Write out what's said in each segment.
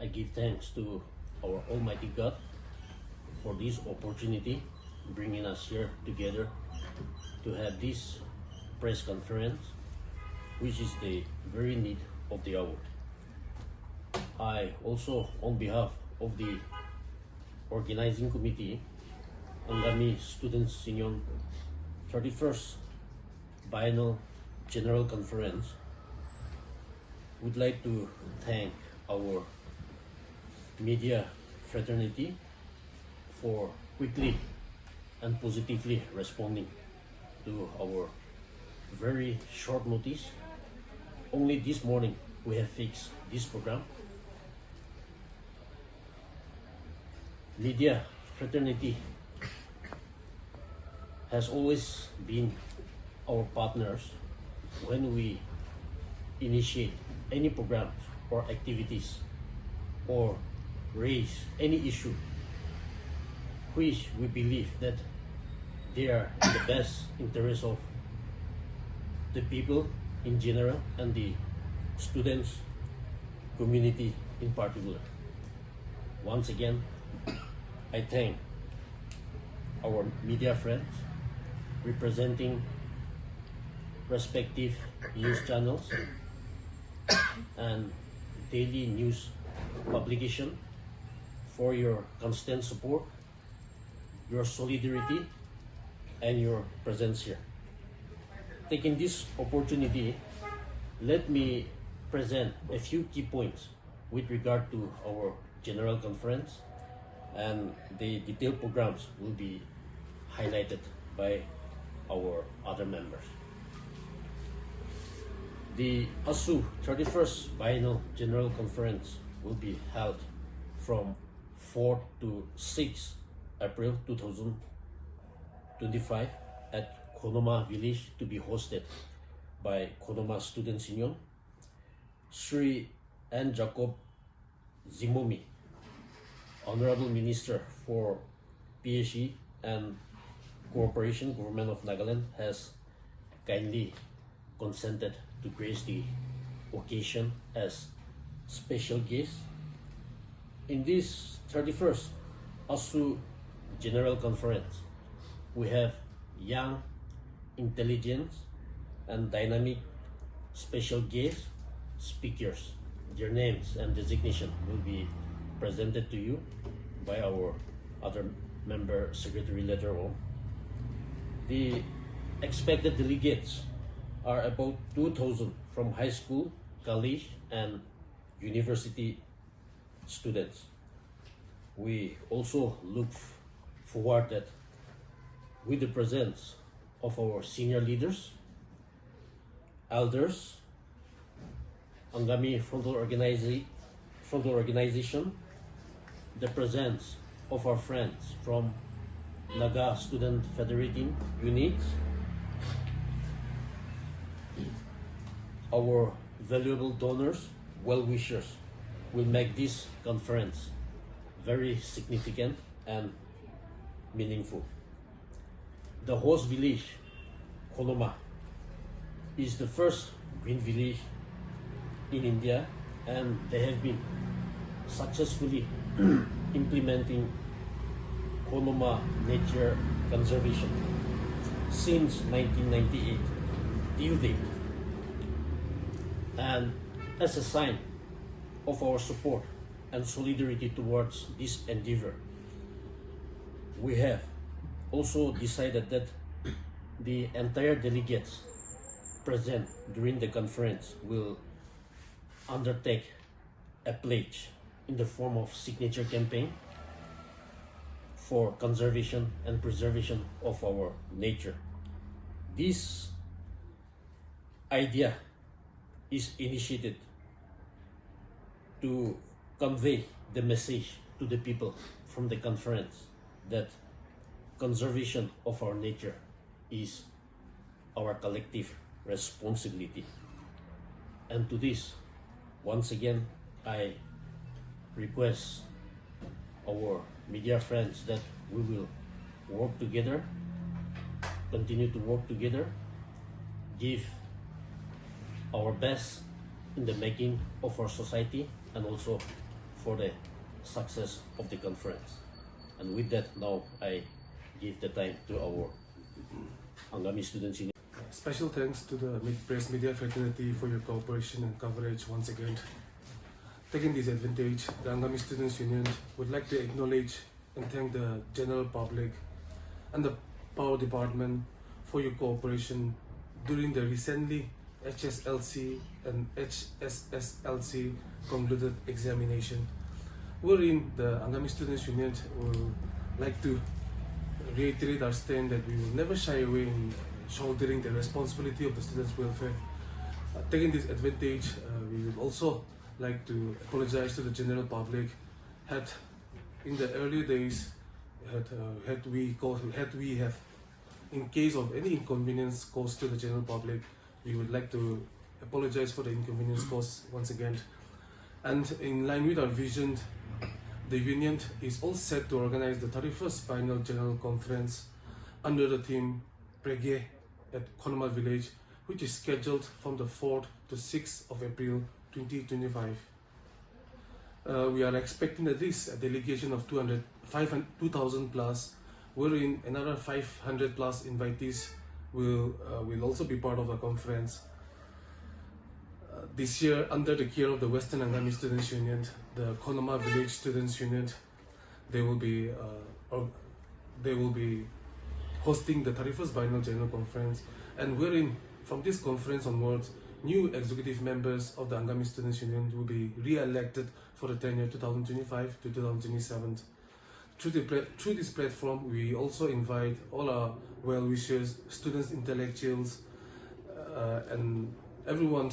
I give thanks to our Almighty God for this opportunity, bringing us here together to have this press conference, which is the very need of the hour. I also, on behalf of the organizing committee, Angami Students Union 31st Biennial General Conference, would like to thank our media fraternity for quickly and positively responding to our very short notice. Only this morning we have fixed this program. Media fraternity has always been our partners when we initiate any programs or activities or raise any issue which we believe that they are in the best interest of the people in general and the students community in particular. Once again, I thank our media friends representing respective news channels and daily news publication for your constant support, your solidarity, and your presence here. Taking this opportunity, let me present a few key points with regard to our General Conference, and the detailed programs will be highlighted by our other members. The ASU 31st Biennial General Conference will be held from 4 to 6 April 2025 at Khonoma village, to be hosted by Khonoma Students Union. Sri and Jacob Zhimomi, Honorable Minister for PHED Cooperation, Government of Nagaland, has kindly consented to grace the occasion as special guest. In this 31st ASU General Conference, we have young, intelligent, and dynamic special guest speakers. Their names and designation will be presented to you by our other member secretary later on. The expected delegates are about 2,000 from high school, college, and university students. We also look forward that with the presence of our senior leaders, elders, Angami frontal organization, the presence of our friends from Naga student federating units, our valuable donors, well-wishers, will make this conference very significant and meaningful. The host village, Khonoma, is the first green village in India, and they have been successfully implementing Khonoma nature conservation since 1998 till date. And as a sign of our support and solidarity towards this endeavor, we have also decided that the entire delegates present during the conference will undertake a pledge in the form of signature campaign for conservation and preservation of our nature. This idea is initiated to convey the message to the people from the conference that conservation of our nature is our collective responsibility. And to this, once again, I request our media friends that we will work together, continue to work together, give our best in the making of our society, and also for the success of the conference. And with that, now I give the time to our Angami Students Union. Special thanks to the Press Media Fraternity for your cooperation and coverage once again. Taking this advantage, the Angami Students Union would like to acknowledge and thank the general public and the Power Department for your cooperation during the recently HSLC and HSSLC concluded examination, wherein the Angami Students Union will like to reiterate our stand that we will never shy away in shouldering the responsibility of the students' welfare. Taking this advantage, we would also like to apologize to the general public. Had in the earlier days, had we have, in case of any inconvenience caused to the general public, we would like to apologize for the inconvenience caused once again. And in line with our vision, the union is all set to organize the 31st Biennial General Conference under the theme Prēgè at Khonoma village, which is scheduled from the 4th to 6th of April 2025. We are expecting at least a delegation of 2,000 plus, wherein another 500 plus invitees will also be part of the conference. This year, under the care of the Western Angami Students Union, the Khonoma Village Students Union, they will be hosting the 31st Biennial General Conference, and wherein from this conference onwards, new executive members of the Angami Students Union will be re-elected for the tenure 2025 to 2027. Through this platform, we also invite all our well-wishers, students, intellectuals, and everyone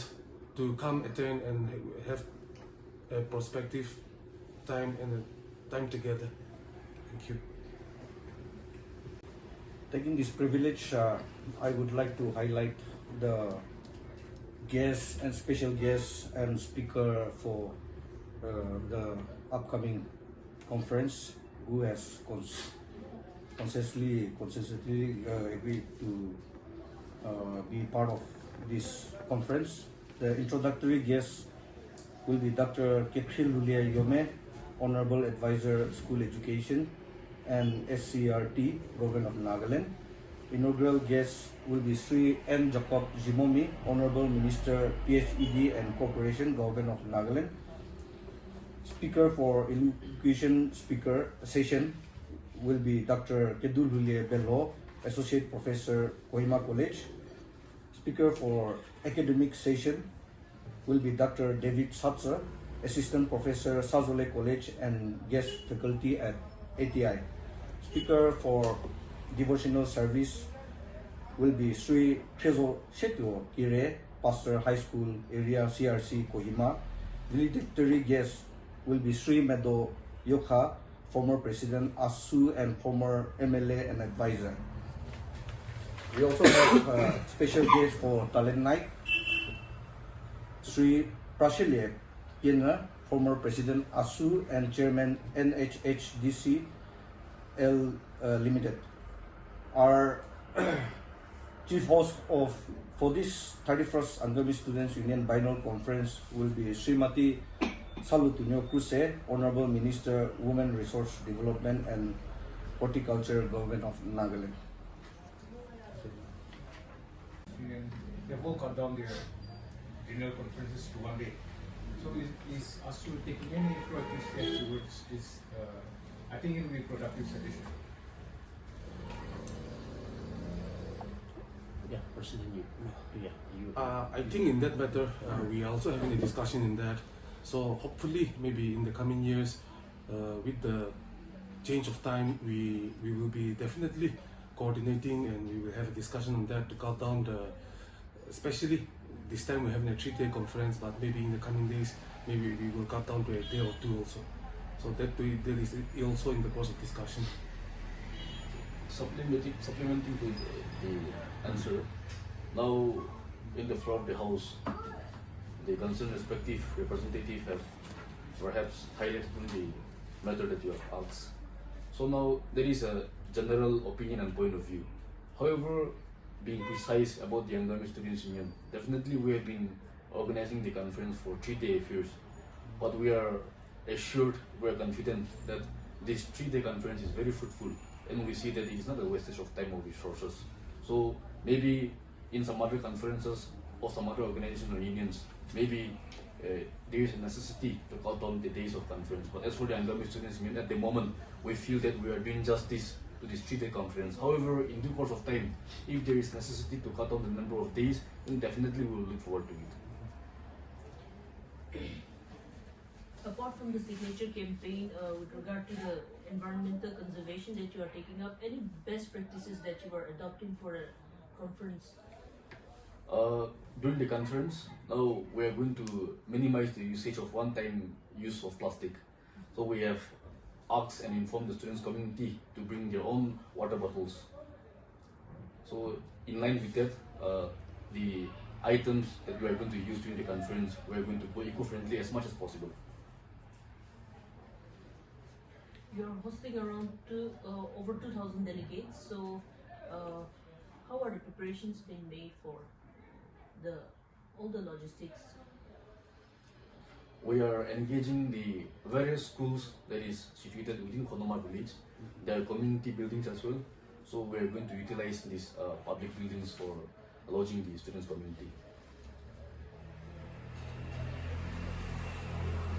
to come attend and have a prospective time and a time together. Thank you. Taking this privilege, I would like to highlight the guests and special guests and speaker for the upcoming conference, who has consistently agreed to be part of this conference. The introductory guests will be Dr. Kephil Lulia Yome, Honorable Advisor School Education and SCRT, Government of Nagaland. Inaugural guests will be Sri N. Jacob Zhimomi, Honorable Minister PHED and Cooperation, Government of Nagaland. Speaker for elocution speaker session will be Dr. Kedul Lulia Bello, Associate Professor, Kohima College. Speaker for academic session will be Dr. David Satsa, Assistant Professor, Sazole College and guest faculty at ATI. Speaker for devotional service will be Sri Nienguvotuo Krose, Pastor High School Area CRC Kohima. Valedictory guest will be Sri Medo Yokha, former President ASU and former MLA and advisor. We also have a special guest for Talent Night, Sri PHED Cooperation, former President ASU and Chairman NHHDC L Limited. Our chief host for this 31st Angami Students Union Biennial Conference will be Srimati Nienguvotuo Krose, Honorable Minister, Women Resource Development and Horticulture, Government of Nagaland. They have all cut down their general conferences to 1 day. So is ASU taking any proactive steps towards this? I think it will be a productive suggestion. Yeah, President, you. I think in that matter, we are also having a discussion in that. So hopefully, maybe in the coming years, with the change of time, we will be definitely coordinating and we will have a discussion on that to cut down especially this time we're having a 3-day conference, but maybe in the coming days, maybe we will cut down to a day or two also. So that is also in the course of discussion. Supplementing to the answer, now in the floor of the House, the concerned respective representative have perhaps highlighted the matter that you have asked. So now there is a general opinion and point of view. However, being precise about the Angami Students Union, definitely we have been organizing the conference for 3-day affairs, but we are assured, we are confident that this 3-day conference is very fruitful, and we see that it is not a wastage of time or resources. So maybe in some other conferences or some other organizations or unions, maybe there is a necessity to cut down the days of conference. But as for the Angami Students Union, at the moment, we feel that we are doing justice to this 3-day conference. However, in due course of time, if there is necessity to cut down the number of days, then definitely we will look forward to it. Apart from the signature campaign with regard to the environmental conservation that you are taking up, any best practices that you are adopting for a conference? During the conference, now we are going to minimize the usage of one-time use of plastic. So we have asked and informed the students community to bring their own water bottles. So in line with that, the items that we are going to use during the conference, we are going to go eco-friendly as much as possible. You are hosting around over 2,000 delegates. So how are the preparations being made for all the logistics? We are engaging the various schools that is situated within Khonoma village. There are community buildings as well. So we are going to utilize these public buildings for lodging the students' community.